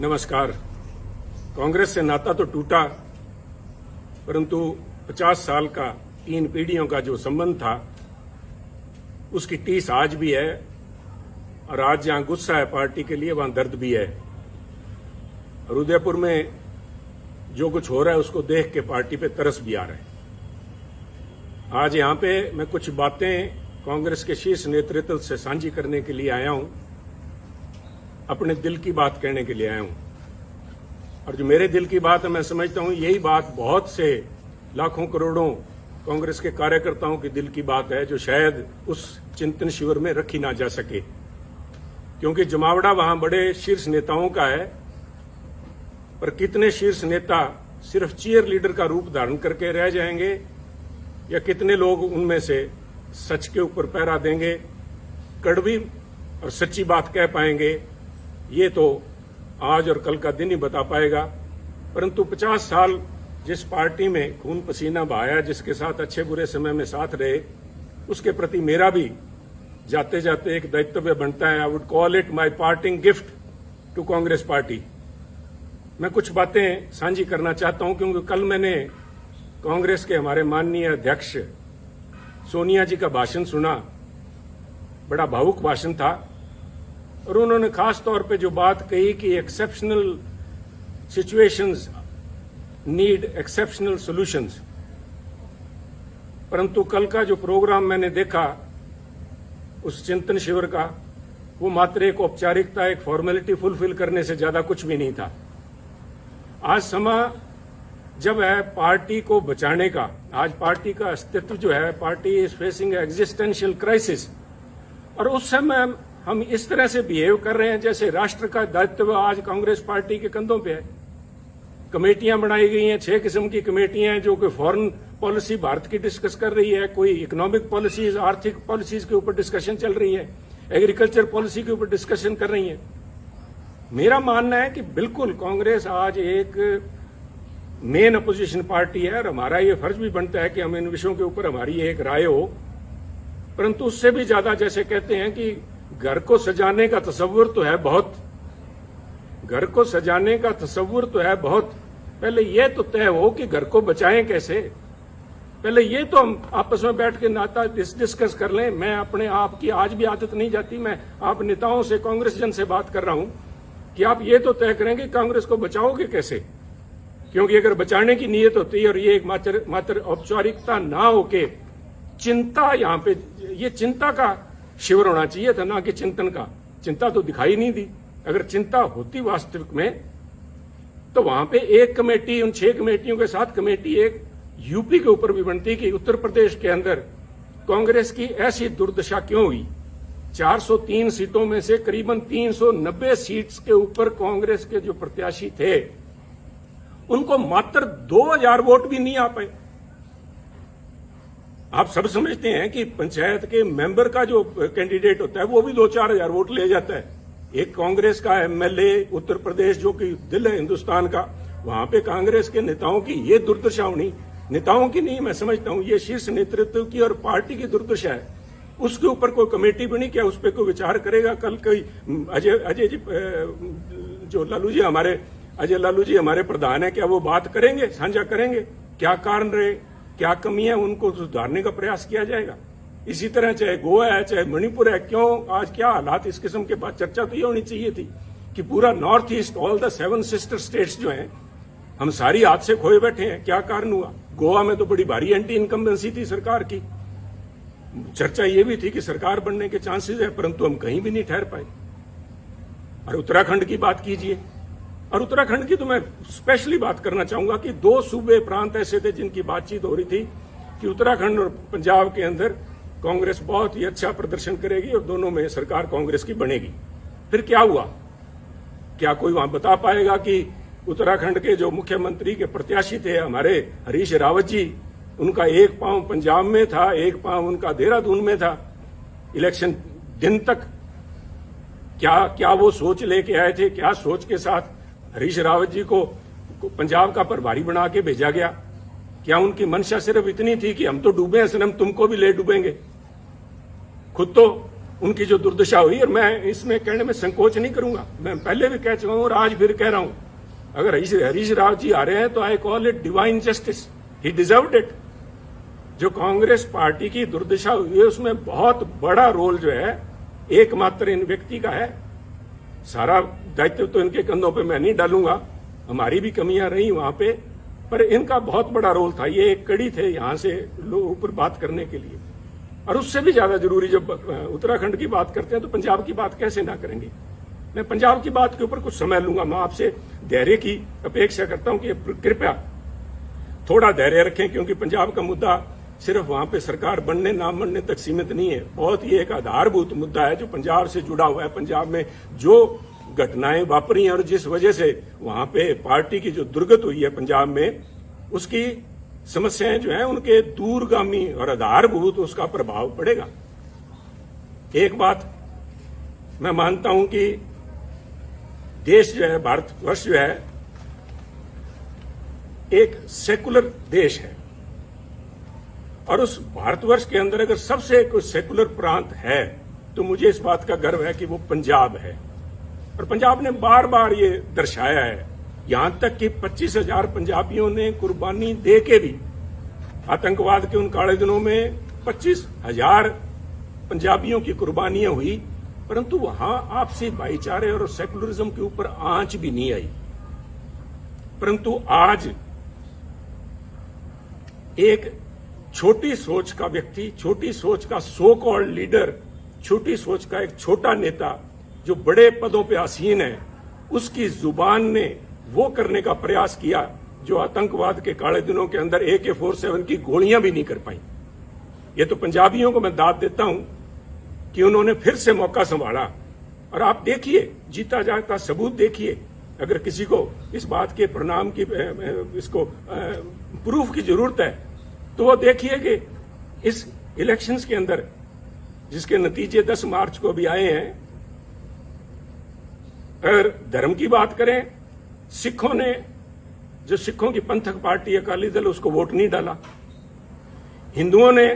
नमस्कार। कांग्रेस से नाता तो टूटा, परंतु 50 साल का 3 पीढ़ियों का जो संबंध था उसकी टीस आज भी है, और आज जहां गुस्सा है पार्टी के लिए वहां दर्द भी है। और उदयपुर में जो कुछ हो रहा है उसको देख के पार्टी पे तरस भी आ रहा है। आज यहां पे मैं कुछ बातें कांग्रेस के शीर्ष नेतृत्व से साझी करने के लिए आया हूं, अपने दिल की बात कहने के लिए आया हूं। और जो मेरे दिल की बात है, मैं समझता हूं यही बात बहुत से लाखों करोड़ों कांग्रेस के कार्यकर्ताओं की दिल की बात है, जो शायद उस चिंतन शिविर में रखी ना जा सके, क्योंकि जमावड़ा वहां बड़े शीर्ष नेताओं का है। पर कितने शीर्ष नेता सिर्फ चीयर लीडर का रूप धारण करके रह जाएंगे, या कितने लोग उनमें से सच के ऊपर पहरा देंगे, कड़वी और सच्ची बात कह पाएंगे, ये तो आज और कल का दिन ही बता पाएगा। परंतु 50 साल जिस पार्टी में खून पसीना बहाया, जिसके साथ अच्छे बुरे समय में साथ रहे, उसके प्रति मेरा भी जाते जाते एक दायित्व बनता है। I would call it my parting gift to Congress party. मैं कुछ बातें साझी करना चाहता हूं, क्योंकि कल मैंने कांग्रेस के हमारे माननीय अध्यक्ष सोनिया जी का भाषण सुना। बड़ा भावुक भाषण था, और उन्होंने खास तौर पे जो बात कही कि exceptional situations need exceptional solutions. परंतु कल का जो प्रोग्राम मैंने देखा उस चिंतन शिविर का, वो मात्र एक औपचारिकता, एक फॉर्मेलिटी फुलफिल करने से ज्यादा कुछ भी नहीं था। आज समय जब है पार्टी को बचाने का, आज पार्टी का अस्तित्व जो है, party is facing existential crisis, और उस समय हम इस तरह से बिहेव कर रहे हैं जैसे राष्ट्र का दायित्व आज कांग्रेस पार्टी के कंधों पे है। कमेटियां बनाई गई हैं, 6 किस्म की कमेटियां हैं, जो कि फॉरेन पॉलिसी भारत की डिस्कस कर रही है, कोई इकोनॉमिक पॉलिसीज, आर्थिक पॉलिसीज के ऊपर डिस्कशन चल रही है, एग्रीकल्चर पॉलिसी के ऊपर डिस्कशन कर रही है। मेरा मानना है कि बिल्कुल कांग्रेस आज एक मेन अपोजिशन पार्टी है, और हमारा ये फर्ज भी बनता है कि हम इन विषयों के ऊपर हमारी एक राय हो। परंतु उससे भी ज्यादा, जैसे कहते हैं कि घर को सजाने का तस्वुर तो है बहुत, घर को सजाने का तस्वुर तो है बहुत, पहले यह तो तय हो कि घर को बचाएं कैसे। पहले ये तो हम आपस में बैठ के नाता डिस्कस कर लें। मैं अपने आप की आज भी आदत नहीं जाती, मैं आप नेताओं से, कांग्रेस जन से बात कर रहा हूं कि आप ये तो तय करेंगे कांग्रेस को बचाओगे कैसे। क्योंकि अगर बचाने की नीयत होती है और ये एक मात्र औपचारिकता ना होके चिंता, यहां पे ये चिंता का शिविर होना चाहिए था, ना कि चिंतन का। चिंता तो दिखाई नहीं दी। अगर चिंता होती वास्तविक में, तो वहां पे एक कमेटी, उन 6 कमेटियों के साथ कमेटी एक यूपी के ऊपर भी बनती कि उत्तर प्रदेश के अंदर कांग्रेस की ऐसी दुर्दशा क्यों हुई। 403 सीटों में से करीबन 390 सीट्स के ऊपर कांग्रेस के जो प्रत्याशी थे, उनको मात्र 2000 वोट भी नहीं आ पाए। आप सब समझते हैं कि पंचायत के मेंबर का जो कैंडिडेट होता है वो भी 2-4 हजार वोट ले जाता है। एक कांग्रेस का एमएलए उत्तर प्रदेश, जो कि दिल है हिंदुस्तान का, वहां पे कांग्रेस के नेताओं की ये दुर्दशा होनी, नेताओं की नहीं, मैं समझता हूं ये शीर्ष नेतृत्व की और पार्टी की दुर्दशा है। उसके ऊपर कोई कमेटी बनी, क्या उस पर कोई विचार करेगा? कल कोई अजय जी, जो लालू जी हमारे, अजय लालू जी हमारे प्रधान है, क्या वो बात करेंगे, साझा करेंगे क्या कारण रहे, क्या कमी है, उनको सुधारने का प्रयास किया जाएगा। इसी तरह चाहे गोवा है, चाहे मणिपुर है, क्यों आज क्या हालात, इस किस्म के बाद चर्चा तो ये होनी चाहिए थी कि पूरा north east, all the 7 sister states जो हैं, हम सारी हाथ से खोए बैठे हैं। क्या कारण हुआ? गोवा में तो बड़ी भारी एंटी इनकम्बेंसी थी सरकार की। चर्चा ये भी थी कि सरकार बनने के चांसेस है, परंतु हम कहीं भी नहीं ठहर पाए। और उत्तराखंड की बात कीजिए, और उत्तराखंड की तो मैं स्पेशली बात करना चाहूंगा कि 2 सूबे प्रांत ऐसे थे जिनकी बातचीत हो रही थी कि उत्तराखंड और पंजाब के अंदर कांग्रेस बहुत ही अच्छा प्रदर्शन करेगी और दोनों में सरकार कांग्रेस की बनेगी। फिर क्या हुआ? क्या कोई वहां बता पाएगा कि उत्तराखंड के जो मुख्यमंत्री के प्रत्याशी थे हमारे हरीश रावत जी, उनका एक पांव पंजाब में था, एक पांव उनका देहरादून में था इलेक्शन दिन तक। क्या वो सोच लेके आए थे? क्या सोच के साथ हरीश रावत जी को पंजाब का प्रभारी बना के भेजा गया? क्या उनकी मंशा सिर्फ इतनी थी कि हम तो डूबे हैं सनम, तुमको भी ले डूबेंगे? खुद तो उनकी जो दुर्दशा हुई, और मैं इसमें कहने में संकोच नहीं करूंगा, मैं पहले भी कह चुका हूं और आज फिर कह रहा हूं, अगर हरीश राव जी आ रहे हैं तो I call it divine justice, he deserved it. जो कांग्रेस पार्टी की दुर्दशा हुई है उसमें बहुत बड़ा रोल जो है एकमात्र इन व्यक्ति का है। सारा दायित्व तो इनके कंधों पे मैं नहीं डालूंगा, हमारी भी कमियां रही वहां पे, पर इनका बहुत बड़ा रोल था। ये एक कड़ी थे यहां से लोगों ऊपर बात करने के लिए। और उससे भी ज्यादा जरूरी, जब उत्तराखंड की बात करते हैं तो पंजाब की बात कैसे ना करेंगे। मैं पंजाब की बात के ऊपर कुछ समय लूंगा। मैं आपसे धैर्य की अपेक्षा करता हूं कि कृपया थोड़ा धैर्य रखें, क्योंकि पंजाब का मुद्दा सिर्फ वहां पे सरकार बनने ना बनने तक सीमित नहीं है। बहुत ही एक आधारभूत मुद्दा है जो पंजाब से जुड़ा हुआ है। पंजाब में जो घटनाएं वापरी हैं और जिस वजह से वहां पे पार्टी की जो दुर्गत हुई है पंजाब में, उसकी समस्याएं जो हैं उनके दूरगामी और आधारभूत उसका प्रभाव पड़ेगा। एक बात मैं मानता हूं कि देश जो है, भारतवर्ष जो है, एक सेकुलर देश है, और उस भारतवर्ष के अंदर अगर सबसे कोई सेकुलर प्रांत है तो मुझे इस बात का गर्व है कि वो पंजाब है। और पंजाब ने बार बार ये दर्शाया है, यहां तक कि 25,000 पंजाबियों ने कुर्बानी दे के भी, आतंकवाद के उन काले दिनों में 25,000 पंजाबियों की कुर्बानियां हुई, परंतु वहां आपसी भाईचारे और सेकुलरिज्म के ऊपर आंच भी नहीं आई। परंतु आज एक छोटी सोच का व्यक्ति, छोटी सोच का सो कॉल्ड लीडर, छोटी सोच का एक छोटा नेता जो बड़े पदों पे आसीन है, उसकी जुबान ने वो करने का प्रयास किया जो आतंकवाद के काले दिनों के अंदर AK-47 की गोलियां भी नहीं कर पाई। ये तो पंजाबियों को मैं दाद देता हूं कि उन्होंने फिर से मौका संभाला। और आप देखिए, जीता जागता सबूत देखिए। अगर किसी को इस बात के परिणाम की, इसको प्रूफ की जरूरत है तो वो देखिए कि इस इलेक्शंस के अंदर जिसके नतीजे 10 मार्च को भी आए हैं, अगर धर्म की बात करें, सिखों ने, जो सिखों की पंथक पार्टी अकाली दल, उसको वोट नहीं डाला। हिंदुओं ने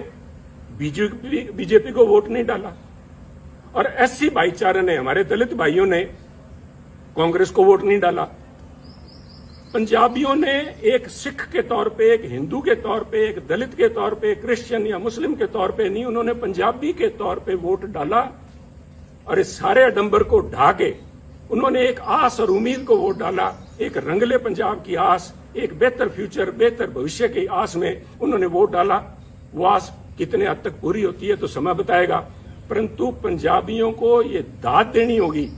बीजेपी को वोट नहीं डाला, और SC भाईचारे ने, हमारे दलित भाइयों ने कांग्रेस को वोट नहीं डाला। पंजाबियों ने एक सिख के तौर पे, एक हिंदू के तौर पे, एक दलित के तौर पे, क्रिश्चियन या मुस्लिम के तौर पे नहीं, उन्होंने पंजाबी के तौर पे वोट डाला। और इस सारे आडंबर को ढा के उन्होंने एक आस और उम्मीद को वोट डाला, एक रंगले पंजाब की आस, एक बेहतर फ्यूचर, बेहतर भविष्य की आस में उन्होंने वोट डाला। वो आस कितने हद तक पूरी होती है तो समय बताएगा, परंतु पंजाबियों को ये दाद देनी होगी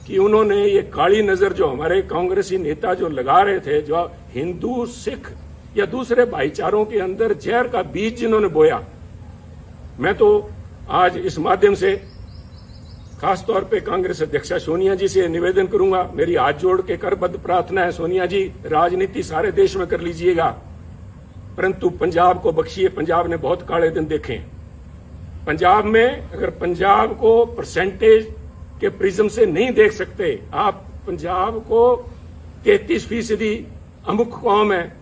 कि उन्होंने ये काली नजर जो हमारे कांग्रेसी नेता जो लगा रहे थे, जो हिंदू, सिख या दूसरे भाईचारों के अंदर जहर का बीज जिन्होंने बोया, मैं तो आज इस माध्यम से खासतौर पे कांग्रेस अध्यक्षा सोनिया जी से निवेदन करूंगा, मेरी हाथ जोड़ के करबद्ध प्रार्थना है, सोनिया जी, राजनीति सारे देश में कर लीजिएगा, परंतु पंजाब को बख्शिए। पंजाब ने बहुत काले दिन देखे हैं। पंजाब में अगर पंजाब को परसेंटेज के प्रिज्म से नहीं देख सकते आप, पंजाब को 33% अमुक कौम है,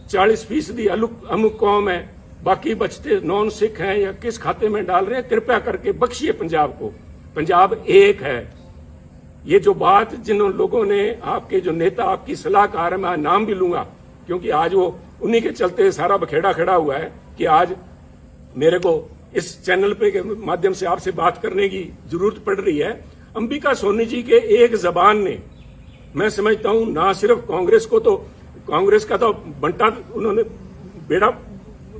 40% अमुक कौम है, बाकी बचते नॉन सिख हैं या किस खाते में डाल रहे हैं, कृपया करके बख्शिए पंजाब को। पंजाब एक है। ये जो बात जिन लोगों ने, आपके जो नेता, आपकी सलाहकार है, मैं नाम भी लूंगा क्योंकि आज वो उन्हीं के चलते सारा बखेड़ा खड़ा हुआ है कि आज मेरे को इस चैनल पे के माध्यम से आपसे बात करने की जरूरत पड़ रही है। अंबिका सोनी जी के एक जबान ने, मैं समझता हूं, ना सिर्फ कांग्रेस को, तो कांग्रेस का तो बंटा उन्होंने बेड़ा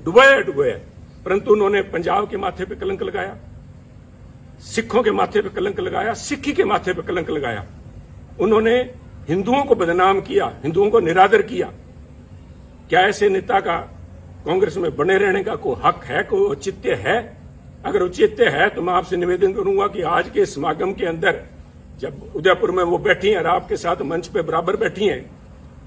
डुबाया, परंतु उन्होंने पंजाब के माथे पे कलंक लगाया, सिखों के माथे पे कलंक लगाया, सिक्खी के माथे पे कलंक लगाया। उन्होंने हिंदुओं को बदनाम किया, हिंदुओं को निरादर किया। क्या ऐसे नेता का कांग्रेस में बने रहने का कोई हक है, कोई औचित्य है? अगर औचित्य है तो मैं आपसे निवेदन करूंगा कि आज के समागम के अंदर, जब उदयपुर में वो बैठी हैं और आपके साथ मंच पे बराबर बैठी हैं,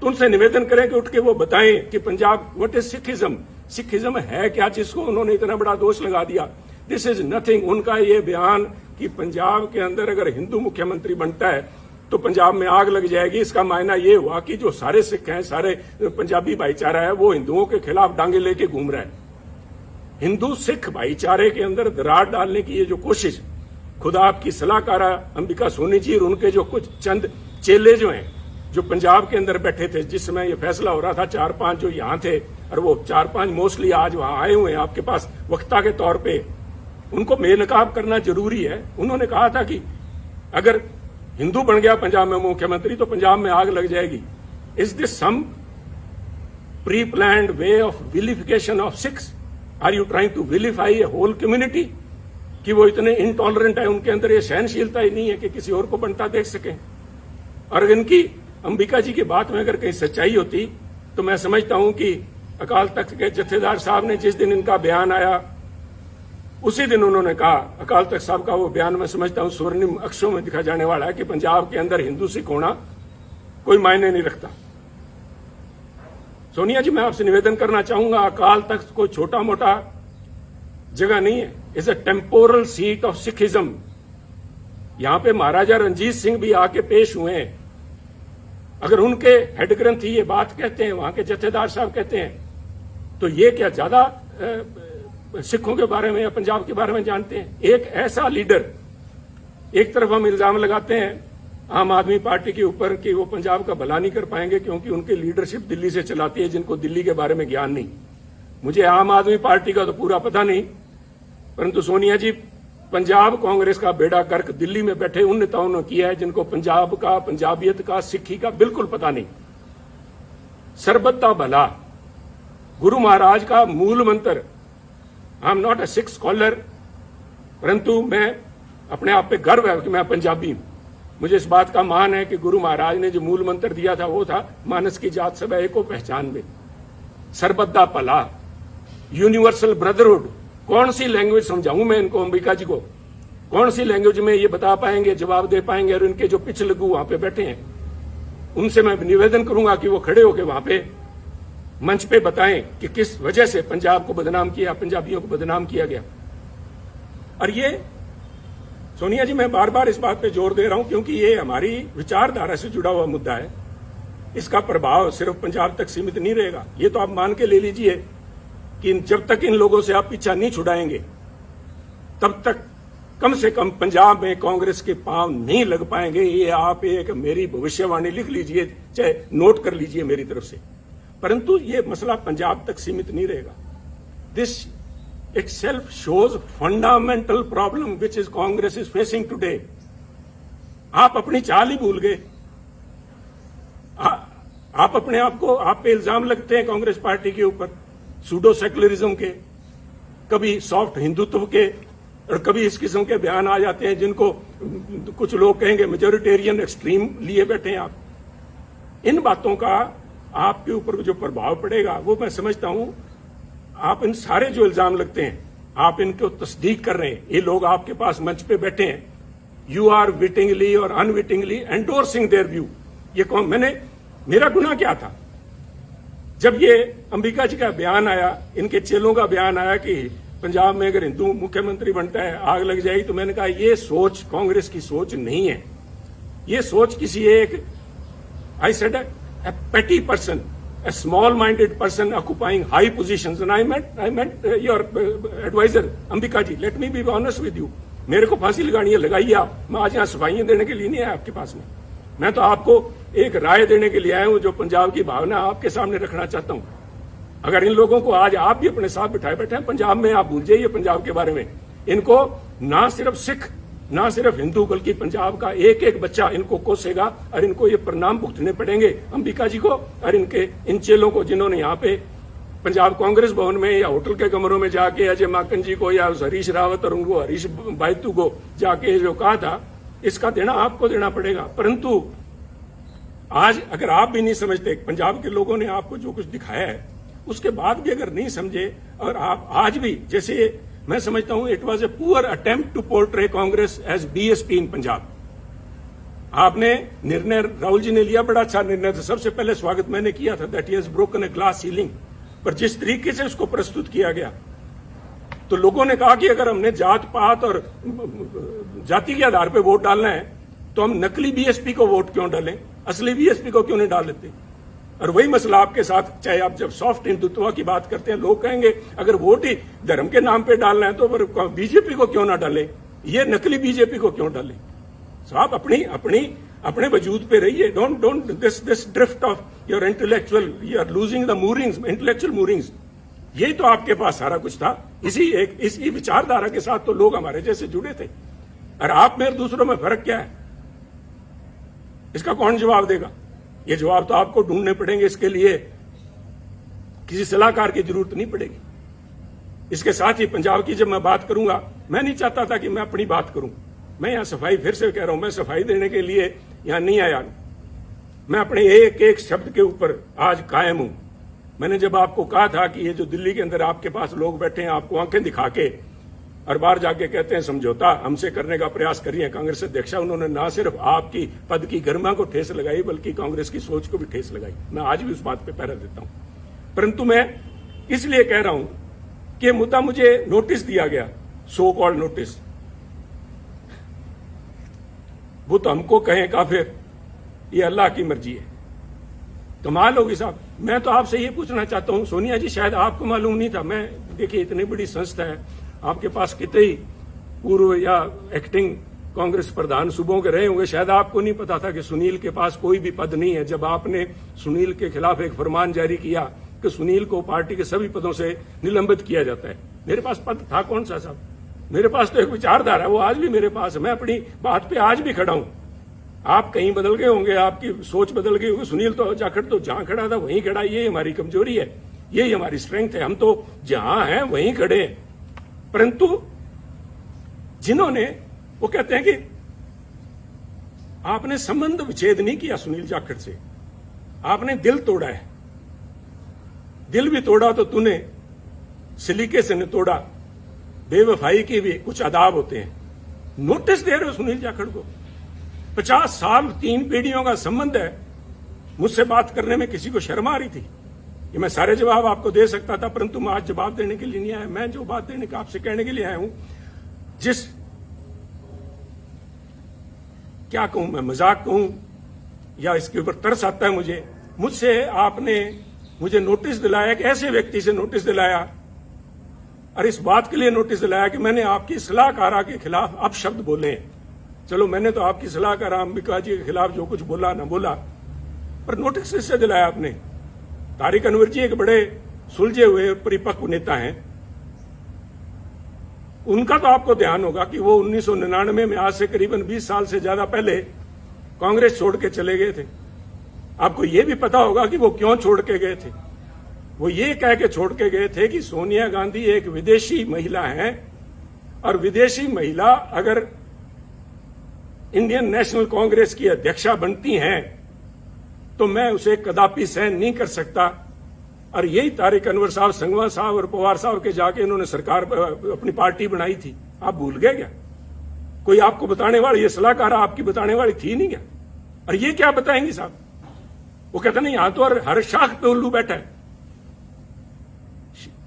तो उनसे निवेदन करें कि उठ के वो बताएं कि Punjab, what is Sikhism, Sikhism है क्या जिसको उन्होंने इतना बड़ा दोष लगा दिया। This is nothing. उनका ये बयान कि पंजाब के अंदर अगर हिंदू मुख्यमंत्री बनता है तो पंजाब में आग लग जाएगी, इसका मायना ये हुआ कि जो सारे सिख हैं, सारे पंजाबी भाईचारा है, वो हिंदुओं के खिलाफ डांगे लेके घूम रहा है। हिंदू सिख भाईचारे के अंदर दरार डालने की ये जो कोशिश, खुद आपकी सलाहकारा अंबिका सोनी जी और उनके जो कुछ चंद चेले जो हैं, जो पंजाब के अंदर बैठे थे जिस समय ये फैसला हो रहा था, 4-5 जो यहाँ थे और वो 4-5 मोस्टली आज वहां आए हुए हैं आपके पास वक्ता के तौर पे, उनको बेनकाब करना जरूरी है। उन्होंने कहा था कि अगर हिंदू बन गया पंजाब में मुख्यमंत्री तो पंजाब में आग लग जाएगी। Is this some pre planned way of vilification of Sikhs? Are you trying to vilify a whole community? कि वो इतने इनटॉलरेंट है, उनके अंदर ये सहनशीलता ही नहीं है कि किसी और को बनता देख सकें। और इनकी अंबिका जी की बात में अगर कहीं सच्चाई होती तो मैं समझता हूं कि अकाल तख्त के जत्थेदार साहब ने जिस दिन इनका बयान आया उसी दिन उन्होंने कहा, अकाल तख्त साहब का वो बयान मैं समझता हूं स्वर्णिम अक्षरों में दिखा जाने वाला है कि पंजाब के अंदर हिंदू सिख होना कोई मायने नहीं रखता। सोनिया जी, मैं आपसे निवेदन करना चाहूंगा, अकाल तख्त कोई छोटा मोटा जगह नहीं है, is a temporal seat of Sikhism. यहां पे महाराजा रणजीत सिंह भी आके पेश हुए हैं। अगर उनके हेड ग्रंथी ये बात कहते हैं, वहां के जत्थेदार साहब कहते हैं, तो ये क्या ज्यादा सिखों के बारे में या पंजाब के बारे में जानते हैं? एक ऐसा लीडर, एक तरफ हम इल्जाम लगाते हैं आम आदमी पार्टी के ऊपर कि वो पंजाब का भला नहीं कर पाएंगे क्योंकि उनकी लीडरशिप दिल्ली से चलाती है, जिनको दिल्ली के बारे में ज्ञान नहीं। मुझे आम आदमी पार्टी का तो पूरा पता नहीं, परंतु सोनिया जी, पंजाब कांग्रेस का बेड़ा गर्क दिल्ली में बैठे उन नेताओं ने किया है जिनको पंजाब का, पंजाबियत का, सिक्खी का बिल्कुल पता नहीं। सरबत दा भला गुरु महाराज का मूल मंत्र। I am not a Sikh scholar, परंतु मैं अपने आप पे गर्व है कि मैं पंजाबी हूं। मुझे इस बात का मान है कि गुरु महाराज ने जो मूल मंत्र दिया था वो था मानस की जात सब एको पहचान में, सरबत दा भला, यूनिवर्सल ब्रदरहुड। कौन सी लैंग्वेज समझाऊं मैं इनको, अंबिका जी को? कौन सी लैंग्वेज में ये बता पाएंगे, जवाब दे पाएंगे? और इनके जो पिछलगू वहां पे बैठे हैं उनसे मैं निवेदन करूंगा कि वो खड़े होकर वहां पे मंच पे बताएं कि किस वजह से पंजाब को बदनाम किया, पंजाबियों को बदनाम किया गया। और ये सोनिया जी, मैं बार बार इस बात पे जोर दे रहा हूं क्योंकि ये हमारी विचारधारा से जुड़ा हुआ मुद्दा है। इसका प्रभाव सिर्फ पंजाब तक सीमित नहीं रहेगा। ये तो आप मान के ले लीजिए कि जब तक इन लोगों से आप पीछा नहीं छुड़ाएंगे तब तक कम से कम पंजाब में कांग्रेस के पांव नहीं लग पाएंगे। ये आप एक मेरी भविष्यवाणी लिख लीजिए, चाहे नोट कर लीजिए मेरी तरफ से। परंतु ये मसला पंजाब तक सीमित नहीं रहेगा। This itself shows fundamental problem which is Congress is facing today. आप अपनी चाल ही भूल गए। आप अपने आप को, आप पे इल्जाम लगते हैं कांग्रेस पार्टी के ऊपर सूडो सेकुलरिज्म के, कभी सॉफ्ट हिंदुत्व के, और कभी इस किस्म के बयान आ जाते हैं जिनको कुछ लोग कहेंगे मेजोरिटेरियन एक्सट्रीम लिए बैठे हैं आप। इन बातों का आपके ऊपर जो प्रभाव पड़ेगा वो मैं समझता हूं। आप इन सारे जो इल्जाम लगते हैं आप इनको तस्दीक कर रहे हैं। ये लोग आपके पास मंच पे बैठे हैं, यू आर विटिंगली और अनविटिंगली एंडोर्सिंग देयर व्यू। ये कौन, मेरा गुनाह क्या था? जब ये अंबिका जी का बयान आया, इनके चेलों का बयान आया कि पंजाब में अगर हिंदू मुख्यमंत्री बनता है आग लग जाएगी, तो मैंने कहा ये सोच कांग्रेस की सोच नहीं है। ये सोच किसी एक, I said, a petty person, a small-minded person occupying high positions, and I meant your advisor, Ambika ji. Let me be honest with you. मेरे को फांसी लगानी है, लगाइए आप। मैं आज यहाँ सफाइयां देने के लिए नहीं आया आपके पास में। मैं तो आपको एक राय देने के लिए आया हूँ, जो पंजाब की भावना आपके सामने रखना चाहता हूँ। अगर इन लोगों को आज आप भी अपने साथ बिठाए बैठे हैं पंजाब में, आप भूल जाइए पंजाब के बारे में। इनको ना सिर्फ सिख, ना सिर्फ हिंदू, बल्कि पंजाब का एक एक बच्चा इनको कोसेगा और इनको ये परिणाम भुगतने पड़ेंगे, अंबिका जी को और इनके इन चेलों को, जिन्होंने यहाँ पे पंजाब कांग्रेस भवन में या होटल के कमरों में जाके अजय माकन जी को या हरीश रावत और उनको हरीश बाइतू को जाके जो कहा था, इसका देना आपको देना पड़ेगा। परंतु आज अगर आप भी नहीं समझते, पंजाब के लोगों ने आपको जो कुछ दिखाया है उसके बाद भी अगर नहीं समझे, और आप आज भी, जैसे मैं समझता हूं it was a poor attempt to portray Congress as BSP in Punjab. आपने निर्णय, राहुल जी ने लिया, बड़ा अच्छा निर्णय था, सबसे पहले स्वागत मैंने किया था, that he has broken a glass ceiling. पर जिस तरीके से उसको प्रस्तुत किया गया, तो लोगों ने कहा कि अगर हमने जात पात और जाति के आधार पर वोट डालना है तो हम नकली बीएसपी को वोट क्यों डालें, असली बीएसपी को क्यों नहीं डाल लेते। और वही मसला आपके साथ, चाहे आप जब सॉफ्ट हिंदुत्व की बात करते हैं, लोग कहेंगे अगर वोट ही धर्म के नाम पे डालना है तो फिर बीजेपी को क्यों ना डाले। ये नकली बीजेपी को क्यों डालें? साहब अपने वजूद पे रहिए। Don't this drift of your intellectual, you are losing the moorings, intellectual moorings. यही तो आपके पास सारा कुछ था। इसी विचारधारा के साथ तो लोग हमारे जैसे जुड़े थे। और आप में दूसरों में फर्क क्या है, इसका कौन जवाब देगा? ये जवाब तो आपको ढूंढने पड़ेंगे। इसके लिए किसी सलाहकार की जरूरत नहीं पड़ेगी। इसके साथ ही पंजाब की जब मैं बात करूंगा, मैं नहीं चाहता था कि मैं अपनी बात करूं। मैं यहां सफाई, फिर से कह रहा हूं, मैं सफाई देने के लिए यहां नहीं आया। मैं अपने एक एक शब्द के ऊपर आज कायम हूं। मैंने जब आपको कहा था कि ये जो दिल्ली के अंदर आपके पास लोग बैठे हैं, आपको आंखें दिखा के और बाहर जाके कहते हैं समझौता हमसे करने का प्रयास करिए कांग्रेस अध्यक्षा, उन्होंने ना सिर्फ आपकी पद की गरिमा को ठेस लगाई बल्कि कांग्रेस की सोच को भी ठेस लगाई। मैं आज भी उस बात पे पहरा देता हूं। परंतु मैं इसलिए कह रहा हूं कि मुद्दा मुझे नोटिस दिया गया, सो कॉल्ड नोटिस, वो तो हमको कहें काफिर, ये अल्लाह की मर्जी है। कमाल होगी साहब। मैं तो आपसे ये पूछना चाहता हूं, सोनिया जी शायद आपको मालूम नहीं था, मैं देखिए इतनी बड़ी संस्था है, आपके पास कितने पूर्व या एक्टिंग कांग्रेस प्रधान सूबों के रहे होंगे, शायद आपको नहीं पता था कि सुनील के पास कोई भी पद नहीं है। जब आपने सुनील के खिलाफ एक फरमान जारी किया कि सुनील को पार्टी के सभी पदों से निलंबित किया जाता है, मेरे पास पद था कौन सा साहब? मेरे पास तो एक विचारधारा है, वो आज भी मेरे पास है। मैं अपनी बात पे आज भी खड़ा हूं। आप कहीं बदल गए होंगे, आपकी सोच बदल गई होगी। सुनील तो जाखड़ तो जहां खड़ा था वहीं खड़ा। ये हमारी कमजोरी है, यही हमारी स्ट्रेंथ है। हम तो जहां हैं वहीं खड़े हैं। परंतु जिन्होंने, वो कहते हैं कि आपने संबंध विच्छेद नहीं किया सुनील जाखड़ से, आपने दिल तोड़ा है। दिल भी तोड़ा तो तूने सलीके से न तोड़ा, बेवफाई के भी कुछ आदाब होते हैं। नोटिस दे रहे हो सुनील जाखड़ को। 50 साल 3 पीढ़ियों का संबंध है। मुझसे बात करने में किसी को शर्म आ रही थी? ये मैं सारे जवाब आपको दे सकता था, परंतु मैं आज जवाब देने के लिए नहीं आया। मैं जो बात देने का आपसे कहने के लिए आया हूं, जिस क्या कहूं मैं, मजाक कहूं या इसके ऊपर तरस आता है मुझे, मुझसे आपने मुझे नोटिस दिलाया, एक ऐसे व्यक्ति से नोटिस दिलाया, और इस बात के लिए नोटिस दिलाया कि मैंने आपकी सलाहकारा के खिलाफ अपशब्द बोले हैं। चलो मैंने तो आपकी सलाहकार अंबिका जी के खिलाफ जो कुछ बोला ना बोला, पर नोटिस किससे दिलाया आपने? तारिक अनवर जी एक बड़े सुलझे हुए परिपक्व नेता हैं, उनका तो आपको ध्यान होगा कि वो 1999 में, आज से करीबन 20 साल से ज्यादा पहले, कांग्रेस छोड़ के चले गए थे। आपको ये भी पता होगा कि वो क्यों छोड़ के गए थे। वो ये कह के छोड़ के गए थे कि सोनिया गांधी एक विदेशी महिला हैं, और विदेशी महिला अगर इंडियन नेशनल कांग्रेस की अध्यक्षा बनती हैं तो मैं उसे कदापि सहन नहीं कर सकता। और यही तारिक अनवर साहब, संगवा साहब और पवार साहब के जाके इन्होंने सरकार अपनी पार्टी बनाई थी। आप भूल गए क्या? कोई आपको बताने वाली, ये सलाहकार आपकी बताने वाली थी नहीं क्या? और ये क्या बताएंगी साहब? वो कहते नहीं, यहां तो हर शाख पे उल्लू बैठा है।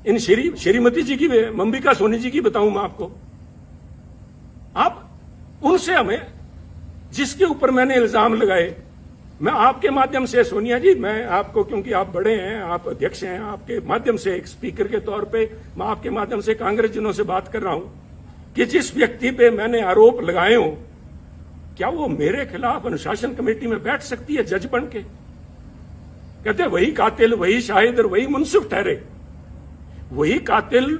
इन श्रीमती जी की, अंबिका सोनी जी की बताऊं मैं आपको। आप उनसे, हमें जिसके ऊपर मैंने इल्जाम लगाए, मैं आपके माध्यम से, सोनिया जी, मैं आपको, क्योंकि आप बड़े हैं, आप अध्यक्ष हैं, आपके माध्यम से, एक स्पीकर के तौर पे मैं आपके माध्यम से कांग्रेस जनों से बात कर रहा हूं कि जिस व्यक्ति पे मैंने आरोप लगाए हो, क्या वो मेरे खिलाफ अनुशासन कमेटी में बैठ सकती है जज बन के? कहते वही कातिल, वही शाहिद और वही मुंसिफ ठहरे। वही कातिल,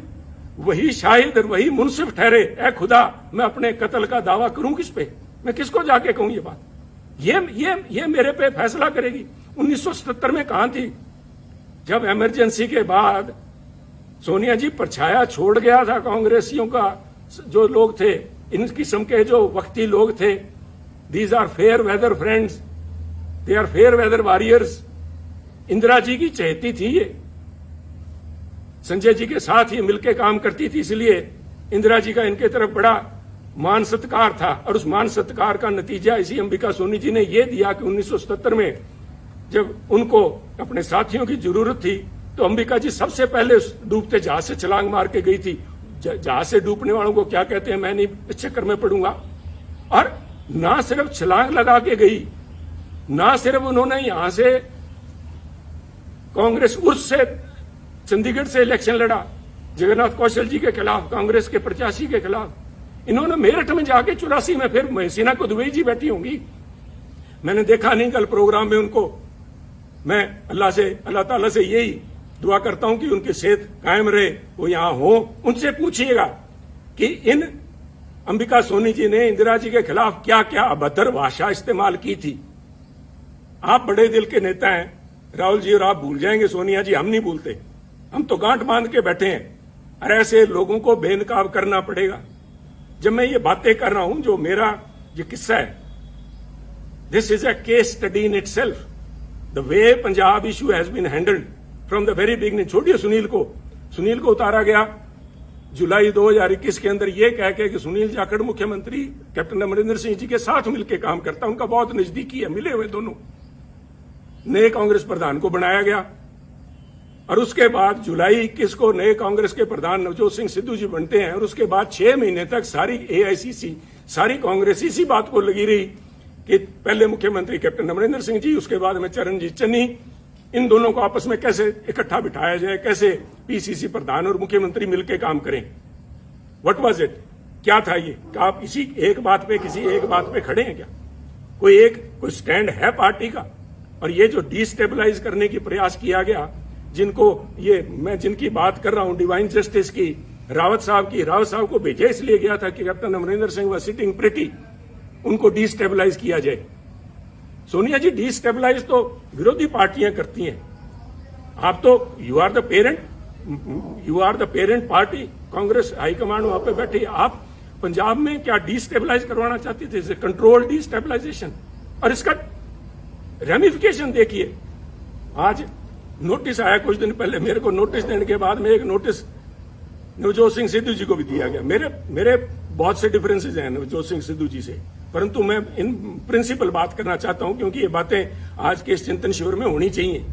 वही शाहिद और वही मुंसिफ ठहरे। ऐ खुदा, मैं अपने कत्ल का दावा करूं किस पे? मैं किसको जाके कहूं ये बात? ये मेरे पे फैसला करेगी। 1977 में कहां थी जब इमरजेंसी के बाद सोनिया जी परछाया छोड़ गया था कांग्रेसियों का? जो लोग थे, इन किस्म के जो वक्ती लोग थे, these are fair weather friends, they are fair weather warriors. Indira ji की चहेती थी ये, संजय जी के साथ ही मिलकर काम करती थी, इसलिए इंदिरा जी का इनके तरफ बड़ा मान सत्कार था। और उस मान सत्कार का नतीजा इसी अंबिका सोनी जी ने यह दिया कि 1977 में जब उनको अपने साथियों की जरूरत थी तो अंबिका जी सबसे पहले उस डूबते जहाज से छलांग मार के गई थी। जहाज से डूबने वालों को क्या कहते हैं मैं नहीं इस चक्कर में पड़ूंगा। और ना सिर्फ छलांग लगा के गई, ना सिर्फ उन्होंने यहां से कांग्रेस उससे चंडीगढ़ से इलेक्शन लड़ा जगन्नाथ कौशल जी के खिलाफ, कांग्रेस के प्रत्याशी के खिलाफ। इन्होंने मेरठ में जाके 84 में फिर महसीना को दुबई जी बैठी होंगी, मैंने देखा नहीं कल प्रोग्राम में उनको। मैं अल्लाह ताला से यही दुआ करता हूं कि उनकी सेहत कायम रहे, वो यहां हो। उनसे पूछिएगा कि इन अंबिका सोनी जी ने इंदिरा जी के खिलाफ क्या क्या अभद्र भाषा इस्तेमाल की थी। आप बड़े दिल के नेता हैं राहुल जी, और आप भूल जाएंगे सोनिया जी, हम नहीं भूलते, हम तो गांठ बांध के बैठे हैं। और ऐसे लोगों को बेनकाब करना पड़ेगा। जब मैं ये बातें कर रहा हूं, जो मेरा ये किस्सा है, this is a case study in itself, the way Punjab issue has been handled from the very beginning. छोड़िए सुनील को उतारा गया जुलाई 2021 के अंदर ये कह के कि सुनील जाखड़ मुख्यमंत्री कैप्टन अमरिंदर सिंह जी के साथ मिलकर काम करता, उनका बहुत नजदीकी है, मिले हुए दोनों। नए कांग्रेस प्रधान को बनाया गया और उसके बाद जुलाई 21 को नए कांग्रेस के प्रधान नवजोत सिंह सिद्धू जी बनते हैं। और उसके बाद 6 महीने तक सारी एआईसीसी, सारी कांग्रेस इसी बात को लगी रही कि पहले मुख्यमंत्री कैप्टन अमरिंदर सिंह जी, उसके बाद में चरणजीत चन्नी, इन दोनों को आपस में कैसे इकट्ठा बिठाया जाए, कैसे पीसीसी प्रधान और मुख्यमंत्री मिलकर काम करें। व्हाट वाज इट, क्या था ये? क्या आप इसी एक बात पे, किसी एक बात पे खड़े हैं क्या? कोई स्टैंड है पार्टी का? और ये जो डिस्टेबलाइज करने की प्रयास किया गया, मैं जिनकी बात कर रहा हूं, डिवाइन जस्टिस की, रावत साहब को भेजा इसलिए गया था कि कैप्टन अमरिंदर सिंह व सिटिंग प्रिटी, उनको डिस्टेबलाइज किया जाए। सोनिया जी, डिस्टेबलाइज तो विरोधी पार्टियां करती हैं, आप तो you are the parent party, Congress high command वहां पे बैठी। आप पंजाब में क्या डिस्टेबलाइज करवाना चाहती थी? Control destabilisation. और इसका रेमिफिकेशन देखिए, आज नोटिस आया कुछ दिन पहले, मेरे को नोटिस देने के बाद में एक नोटिस नवजोत सिंह सिद्धू जी को भी दिया गया। मेरे बहुत से डिफरेंसेज हैं नवजोत सिंह सिद्धू जी से, परंतु मैं इन प्रिंसिपल बात करना चाहता हूं, क्योंकि ये बातें आज के इस चिंतन शिविर में होनी चाहिए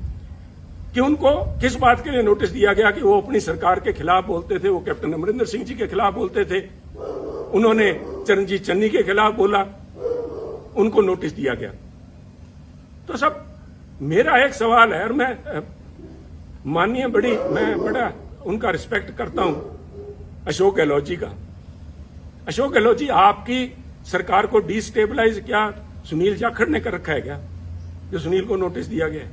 कि उनको किस बात के लिए नोटिस दिया गया कि वो अपनी सरकार के खिलाफ बोलते थे, वो कैप्टन अमरिंदर सिंह जी के खिलाफ बोलते थे, उन्होंने चरणजीत चन्नी के खिलाफ बोला, उनको नोटिस दिया गया। तो सब मेरा एक सवाल है, और मैं बड़ा उनका रिस्पेक्ट करता हूं, अशोक गहलोत जी का। अशोक गहलोत जी, आपकी सरकार को डिस्टेबलाइज क्या सुनील जाखड़ ने कर रखा है क्या, जो सुनील को नोटिस दिया गया है?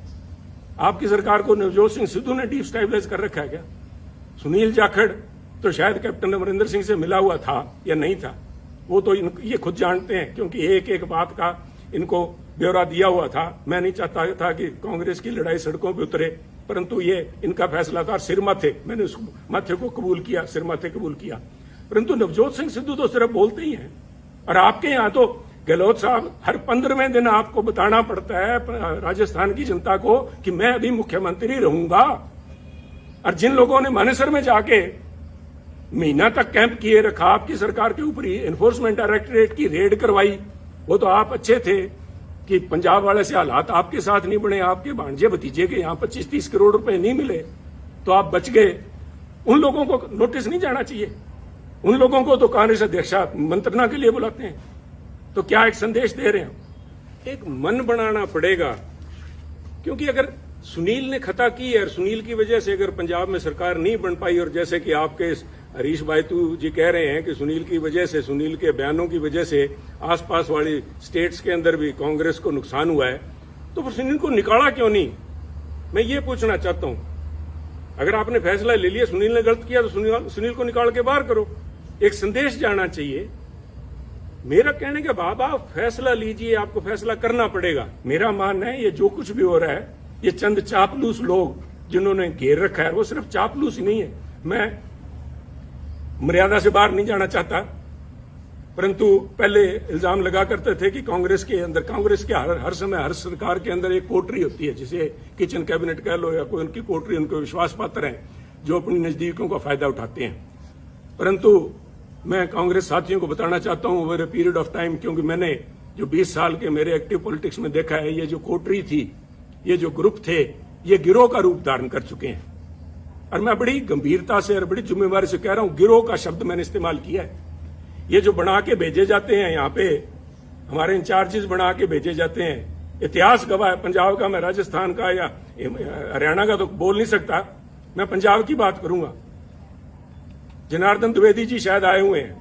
आपकी सरकार को नवजोत सिंह सिद्धू ने डिस्टेबलाइज कर रखा है क्या? सुनील जाखड़ तो शायद कैप्टन अमरिंदर सिंह से मिला हुआ था या नहीं था, वो तो ये खुद जानते हैं, क्योंकि एक एक बात का इनको ब्यौरा दिया हुआ था। मैं नहीं चाहता था कि कांग्रेस की लड़ाई सड़कों पर उतरे, परंतु ये इनका फैसला था। सिर माथे, मैंने उस माथे को कबूल किया, सिर माथे कबूल किया। परंतु नवजोत सिंह सिद्धू तो सिर्फ बोलते ही हैं, और आपके यहां तो गहलोत साहब हर 15वें दिन आपको बताना पड़ता है राजस्थान की जनता को कि मैं अभी मुख्यमंत्री रहूंगा। और जिन लोगों ने मानेसर में जाके महीना तक कैंप किए रखा, आपकी सरकार के ऊपर ही एनफोर्समेंट डायरेक्टरेट की रेड करवाई, वो तो आप अच्छे थे कि पंजाब वाले से हालात आपके साथ नहीं बने, आपके भांजे भतीजे के यहां 25-30 करोड़ रुपए नहीं मिले तो आप बच गए। उन लोगों को नोटिस नहीं जाना चाहिए? उन लोगों को तो कांग्रेस अध्यक्ष मंत्रणा के लिए बुलाते हैं। तो क्या एक संदेश दे रहे हैं? एक मन बनाना पड़ेगा, क्योंकि अगर सुनील ने खता की है और सुनील की वजह से अगर पंजाब में सरकार नहीं बन पाई, और जैसे कि आपके हरीश बायतू जी कह रहे हैं कि सुनील की वजह से, सुनील के बयानों की वजह से आसपास वाली स्टेट्स के अंदर भी कांग्रेस को नुकसान हुआ है, तो फिर सुनील को निकाला क्यों नहीं? मैं ये पूछना चाहता हूं। अगर आपने फैसला ले लिया, सुनील ने गलत किया, तो सुनील को निकाल के बाहर करो। एक संदेश जाना चाहिए। मेरा कहने के बाद आप फैसला लीजिए, आपको फैसला करना पड़ेगा। मेरा मानना है ये जो कुछ भी हो रहा है, ये चंद चापलूस लोग जिन्होंने घेर रखा है, वो सिर्फ चापलूस ही नहीं है। मैं मर्यादा से बाहर नहीं जाना चाहता, परंतु पहले इल्जाम लगा करते थे कि कांग्रेस के हर समय हर सरकार के अंदर एक कोटरी होती है, जिसे किचन कैबिनेट कह लो या कोई उनकी कोटरी, उनके विश्वास पात्र हैं जो अपनी नजदीकों का फायदा उठाते हैं। परंतु मैं कांग्रेस साथियों को बताना चाहता हूं over a period of time, क्योंकि मैंने जो 20 साल के मेरे एक्टिव पॉलिटिक्स में देखा है, ये जो कोटरी थी, ये जो ग्रुप थे, ये गिरोह का रूप धारण कर चुके हैं। और मैं बड़ी गंभीरता से और बड़ी जिम्मेवारी से कह रहा हूं, गिरोह का शब्द मैंने इस्तेमाल किया है। ये जो बना के भेजे जाते हैं यहाँ पे, हमारे इंचार्जेस बना के भेजे जाते हैं, इतिहास गवाह है पंजाब का, मैं राजस्थान का या हरियाणा का तो बोल नहीं सकता, मैं पंजाब की बात करूंगा। जनार्दन द्विवेदी जी शायद आए हुए हैं,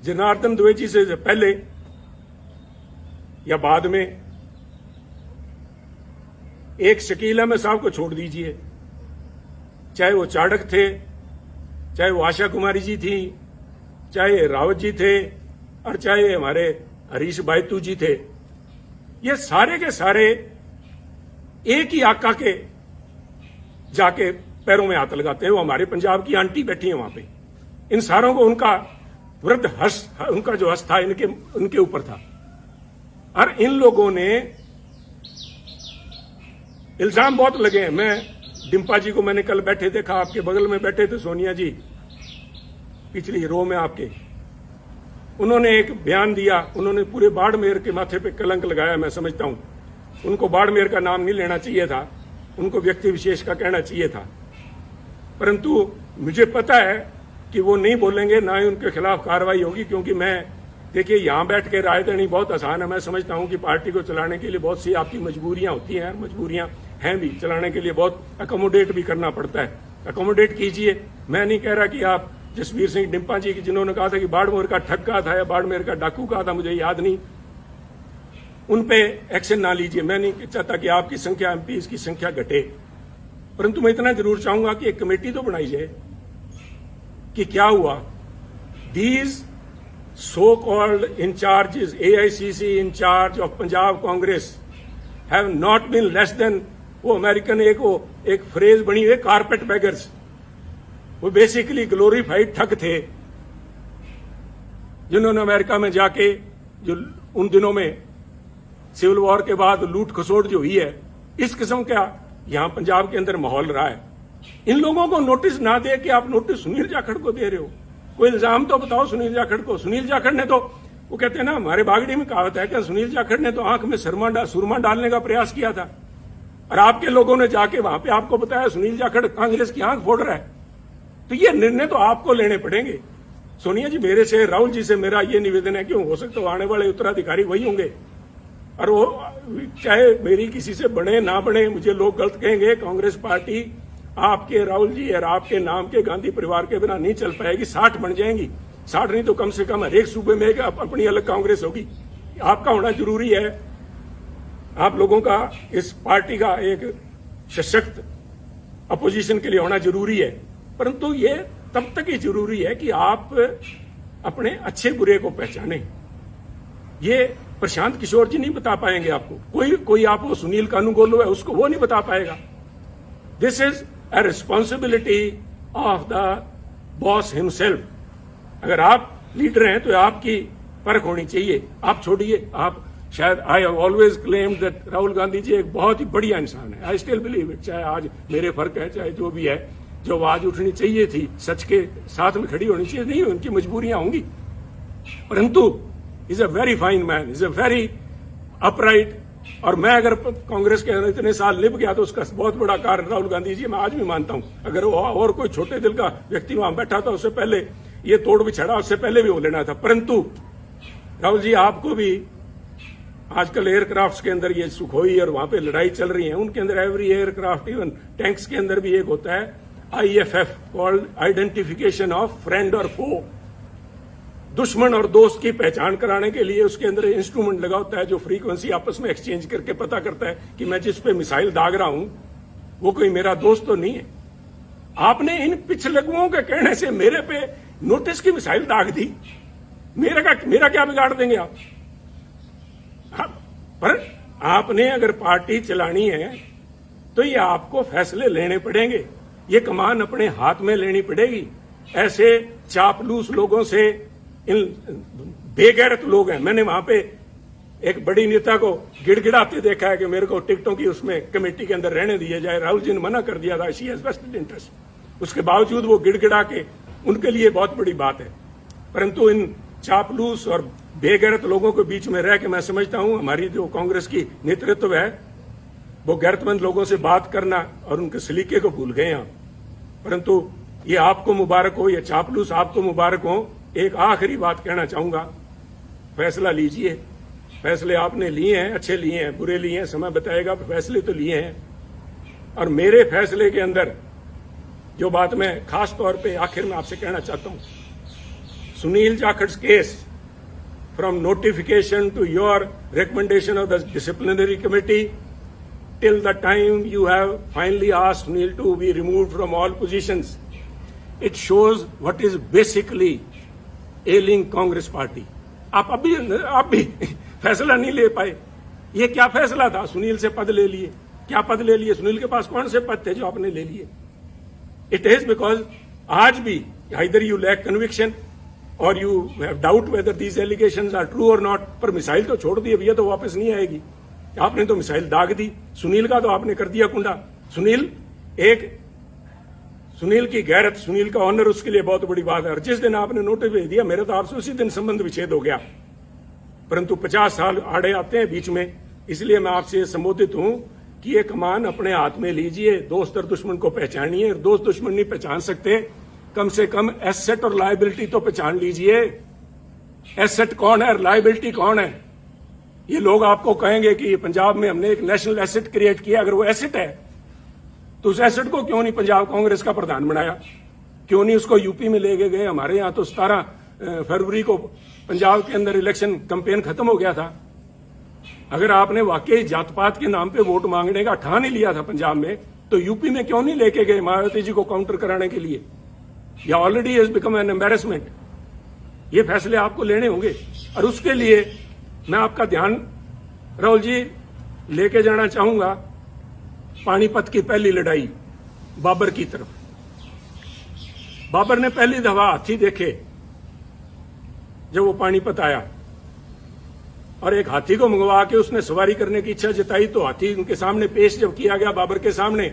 जनार्दन द्विवेदी से पहले या बाद में, एक शकील अहमद साहब को छोड़ दीजिए, चाहे वो चाणक्य थे, चाहे वो आशा कुमारी जी थी, चाहे रावत जी थे, और चाहे हमारे हरीश बायतू जी थे, ये सारे के सारे एक ही आका के जाके पैरों में हाथ लगाते हैं। वो हमारे पंजाब की आंटी बैठी है वहां पे, इन सारों को उनका वृद्ध हर्ष, उनका जो हर्ष था उनके ऊपर था। और इन लोगों ने इल्जाम बहुत लगे हैं। मैं डिम्पा जी को मैंने कल बैठे देखा, आपके बगल में बैठे थे सोनिया जी, पिछली रो में आपके, उन्होंने एक बयान दिया, उन्होंने पूरे बाड़मेर के माथे पे कलंक लगाया। मैं समझता हूं उनको बाड़मेर का नाम नहीं लेना चाहिए था, उनको व्यक्ति विशेष का कहना चाहिए था, परंतु मुझे पता है कि वो नहीं बोलेंगे, ना ही उनके खिलाफ कार्रवाई होगी। क्योंकि मैं, देखिए, यहां बैठ के राय देनी बहुत आसान है। मैं समझता हूं कि पार्टी को चलाने के लिए बहुत सी आपकी मजबूरियां होती हैं, मजबूरियां हैं भी, चलाने के लिए बहुत अकोमोडेट भी करना पड़ता है। अकोमोडेट कीजिए। मैं नहीं कह रहा कि आप जसवीर सिंह डिम्पा जी की, जिन्होंने कहा था कि बाड़मेर का ठग कहा था या बाड़मेर का डाकू कहा था, मुझे याद नहीं, उन पे एक्शन ना लीजिए। मैं नहीं चाहता कि आपकी संख्या, एमपीज की संख्या घटे, परंतु मैं इतना जरूर चाहूंगा कि एक कमेटी तो बनाई जाए कि क्या हुआ। These so called incharges, AICC incharge of Punjab Congress have not been less than, वो अमेरिकन एक फ्रेज बनी है, कारपेट बैगर्स। वो बेसिकली ग्लोरीफाइड ठग थे, जिन्होंने अमेरिका में जाके, जो उन दिनों में सिविल वॉर के बाद लूट खसोट जो हुई है, इस किस्म का यहां पंजाब के अंदर माहौल रहा है। इन लोगों को नोटिस ना दे के आप नोटिस सुनील जाखड़ को दे रहे हो। कोई इल्जाम तो बताओ सुनील जाखड़ को। सुनील जाखड़ ने तो, वो कहते हैं ना, हमारे बागड़ी में कहावत है कि सुनील जाखड़ ने तो आंख में सुरमा डालने का प्रयास किया था, और आपके लोगों ने जाके वहां पे आपको बताया सुनील जाखड़ कांग्रेस की आंख फोड़ रहा है। तो ये निर्णय तो आपको लेने पड़ेंगे। सोनिया जी, मेरे से, राहुल जी से मेरा ये निवेदन है कि हो सकता है आने वाले उत्तराधिकारी वही होंगे, और वो चाहे मेरी किसी से बने ना बने, मुझे लोग गलत कहेंगे, कांग्रेस पार्टी आपके, राहुल जी और आपके नाम के गांधी परिवार के बिना नहीं चल पाएगी। 60 बन जाएंगी, 60 नहीं तो कम से कम हर एक सूबे में अपनी अलग कांग्रेस होगी। आपका होना जरूरी है, आप लोगों का इस पार्टी का एक सशक्त अपोजिशन के लिए होना जरूरी है। परंतु ये तब तक ही जरूरी है कि आप अपने अच्छे बुरे को पहचाने। ये प्रशांत किशोर जी नहीं बता पाएंगे आपको, कोई आपको सुनील कानूनगोलो है उसको वो नहीं बता पाएगा। This is a responsibility of the boss himself. अगर आप लीडर हैं तो आपकी परख होनी चाहिए। आप छोड़िए, आप शायद, I have always claimed that Rahul Gandhi ji एक बहुत ही बढ़िया इंसान है। I still believe it. चाहे आज मेरे फर्क है, चाहे जो भी है, जो आवाज उठनी चाहिए थी, सच के साथ में खड़ी होनी चाहिए, नहीं, उनकी मजबूरियां होंगी, परंतु is a very fine man, is a very upright. और मैं अगर कांग्रेस के अंदर इतने साल लिप गया तो उसका बहुत बड़ा कारण राहुल गांधी जी, मैं आज भी मानता हूं। अगर वो और कोई छोटे दिल का व्यक्ति वहां बैठा था, उससे पहले ये तोड़ बिछड़ा, उससे पहले भी हो लेना था। परंतु राहुल जी, आपको भी आजकल एयरक्राफ्ट के अंदर ये सुखोई और वहां पे लड़ाई चल रही है, उनके अंदर एवरी एयरक्राफ्ट, इवन टैंक्स के अंदर भी एक होता है IFF, called identification of friend और फो। दुश्मन और दोस्त की पहचान कराने के लिए उसके अंदर इंस्ट्रूमेंट लगा होता है, जो फ्रीक्वेंसी आपस में एक्सचेंज करके पता करता है कि मैं जिस पे मिसाइल दाग रहा हूं वो कोई मेरा दोस्त तो नहीं है। आपने इन पिछलगुओं के कहने से मेरे पे नोटिस की मिसाइल दाग दी। मेरा क्या बिगाड़ देंगे आप? पर आपने अगर पार्टी चलानी है तो ये आपको फैसले लेने पड़ेंगे, ये कमान अपने हाथ में लेनी पड़ेगी। ऐसे चापलूस लोगों से, इन बेगैरत लोग हैं। मैंने वहां पे एक बड़ी नेता को गिड़गिड़ाते देखा है कि मेरे को टिकटों की उसमें कमेटी के अंदर रहने दिया जाए। राहुल जी ने मना कर दिया था, शी हैज वेस्टेड इंटरेस्ट। उसके बावजूद वो गिड़गिड़ा के, उनके लिए बहुत बड़ी बात है। परंतु इन चापलूस और बेगैरत लोगों के बीच में रह के मैं समझता हूं हमारी जो कांग्रेस की नेतृत्व है, वो गैरतमंद लोगों से बात करना और उनके सलीके को भूल गए हैं। परंतु ये आपको मुबारक हो, ये चापलूस आपको मुबारक हो। एक आखिरी बात कहना चाहूंगा, फैसला लीजिए। फैसले आपने लिए हैं, अच्छे लिए हैं, बुरे लिए हैं, समय बताएगा, फैसले तो लिए हैं। और मेरे फैसले के अंदर जो बात मैं खास तौर पे आखिर में आपसे कहना चाहता हूं, Sunil Jakhat's case, from notification to your recommendation of the disciplinary committee till the time you have finally asked Sunil to be removed from all positions, it shows what is basically ailing Congress party. आप भी फैसला नहीं ले पाए। ये क्या फैसला था? सुनील से पद ले लिए। क्या पद ले लिए? सुनील के पास कौन से पद थे जो आपने ले लिए? इट इज बिकॉज आज भी आइदर यू लैक कन्विक्शन और you have doubt whether these allegations are true और नॉट। पर मिसाइल तो छोड़ दिए भैया, तो वापस नहीं आएगी। आपने तो मिसाइल दाग दी। सुनील का तो आपने कर दिया कुंडा। सुनील की गैरत, सुनील का ऑनर, उसके लिए बहुत बड़ी बात है। और जिस दिन आपने नोटिस भेज दिया, मेरे तो आपसे उसी दिन संबंध विच्छेद हो गया। परंतु 50 साल आड़े आते हैं बीच में, इसलिए मैं आपसे संबोधित हूं कि ये कमान अपने हाथ में लीजिए। दोस्त और दुश्मन को पहचानिए। दोस्त दुश्मन नहीं पहचान सकते, कम से कम एसेट और लायबिलिटी तो पहचान लीजिए। एसेट कौन है, लायबिलिटी कौन है? ये लोग आपको कहेंगे कि पंजाब में हमने एक नेशनल एसेट क्रिएट किया। अगर वो एसेट है तो उस एसेट को क्यों नहीं पंजाब कांग्रेस का प्रधान बनाया? क्यों नहीं उसको यूपी में ले गए? हमारे यहाँ तो 17 फरवरी को पंजाब के अंदर इलेक्शन कैंपेन खत्म हो गया था। अगर आपने वाकई जात पात के नाम पे वोट मांगने का ठान ही लिया था पंजाब में, तो यूपी में क्यों नहीं लेके गए मायावती जी को काउंटर कराने के लिए? या already has become an embarrassment. ये फैसले आपको लेने होंगे और उसके लिए मैं आपका ध्यान, राहुल जी, लेके जाना चाहूंगा पानीपत की पहली लड़ाई बाबर की तरफ। बाबर ने पहली दफा हाथी देखे जब वो पानीपत आया, और एक हाथी को मंगवा के उसने सवारी करने की इच्छा जताई। तो हाथी उनके सामने पेश जब किया गया बाबर के सामने,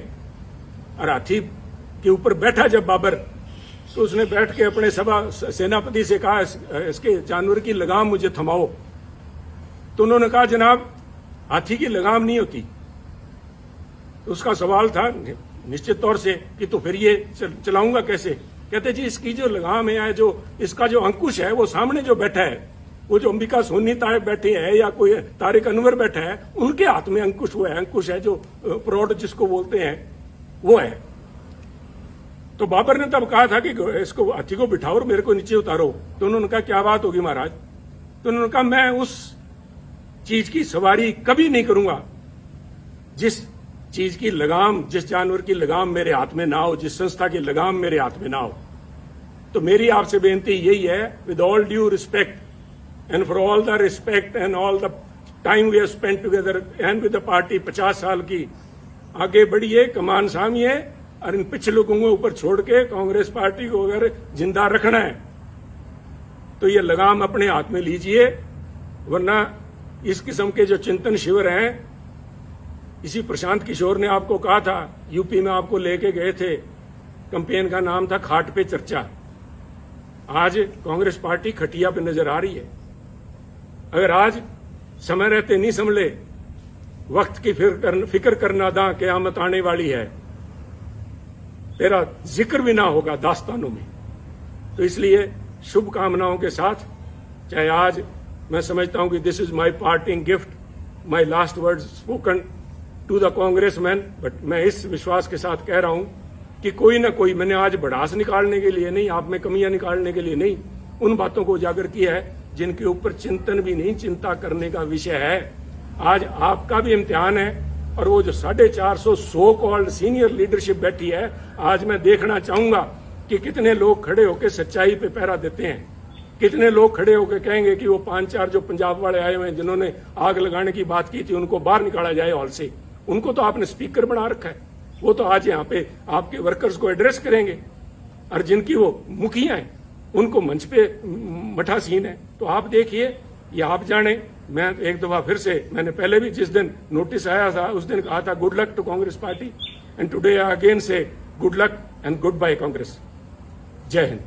और हाथी के ऊपर बैठा जब बाबर, तो उसने बैठ के अपने सेनापति से कहा, इसके जानवर की लगाम मुझे थमाओ। तो उन्होंने कहा, जनाब हाथी की लगाम नहीं होती। तो उसका सवाल था निश्चित तौर से कि तो फिर ये चलाऊंगा कैसे? कहते जी, इसकी जो लगाम है, जो इसका जो अंकुश है, वो सामने जो बैठा है, वो जो अंबिका सोनी तायब बैठे हैं या कोई तारिक अनवर बैठा है, उनके हाथ में अंकुश वो है। अंकुश है जो प्रौढ़ जिसको बोलते हैं, वो है। तो बाबर ने तब कहा था कि इसको हाथी को बिठाओ और मेरे को नीचे उतारो। तो उन्होंने कहा, क्या बात होगी महाराज? तो उन्होंने कहा, मैं उस चीज की सवारी कभी नहीं करूंगा जिस चीज की लगाम, जिस जानवर की लगाम मेरे हाथ में ना हो, जिस संस्था की लगाम मेरे हाथ में ना हो। तो मेरी आपसे बेनती यही है, with all due respect and for all the respect and all the time we have spent together and with the party, 50 साल की, आगे बढ़िए, कमान सामिए और इन पिछले को ऊपर छोड़ के कांग्रेस पार्टी को अगर जिंदा रखना है तो ये लगाम अपने हाथ में लीजिए। वरना इस किस्म के जो चिंतन शिविर हैं, इसी प्रशांत किशोर ने आपको कहा था, यूपी में आपको लेके गए थे, कैंपेन का नाम था खाट पे चर्चा। आज कांग्रेस पार्टी खटिया पे नजर आ रही है। अगर आज समय रहते नहीं संभले, वक्त की फिक्र करना दा क़यामत आने वाली है, तेरा जिक्र भी ना होगा दास्तानों में। तो इसलिए शुभकामनाओं के साथ, चाहे आज मैं समझता हूं कि this is my parting gift, my last word spoken to the Congressman, but मैं इस विश्वास के साथ कह रहा हूं कि कोई ना कोई, मैंने आज भड़ास निकालने के लिए नहीं, आप में कमियां निकालने के लिए नहीं, उन बातों को उजागर किया है जिनके ऊपर चिंतन भी नहीं, चिंता करने का विषय है। आज आपका भी इम्तिहान है, और वो जो 450 सो कॉल्ड सीनियर लीडरशिप बैठी है, आज मैं देखना चाहूंगा कि कितने लोग खड़े होकर सच्चाई पे पहरा देते हैं, कितने लोग खड़े होकर कहेंगे कि वो 5-4 जो पंजाब वाले आए हुए हैं जिन्होंने आग लगाने की बात की थी, उनको बाहर निकाला जाए हॉल से। उनको तो आपने स्पीकर बना रखा है, वो तो आज यहाँ पे आपके वर्कर्स को एड्रेस करेंगे, और जिनकी वो मुखिया हैं उनको मंच पे मठा सीन है। तो आप देखिए, या आप जाने। मैं एक दफा फिर से, मैंने पहले भी जिस दिन नोटिस आया था उस दिन कहा था good luck to Congress party, and today I again say good luck and goodbye Congress. जय हिंद।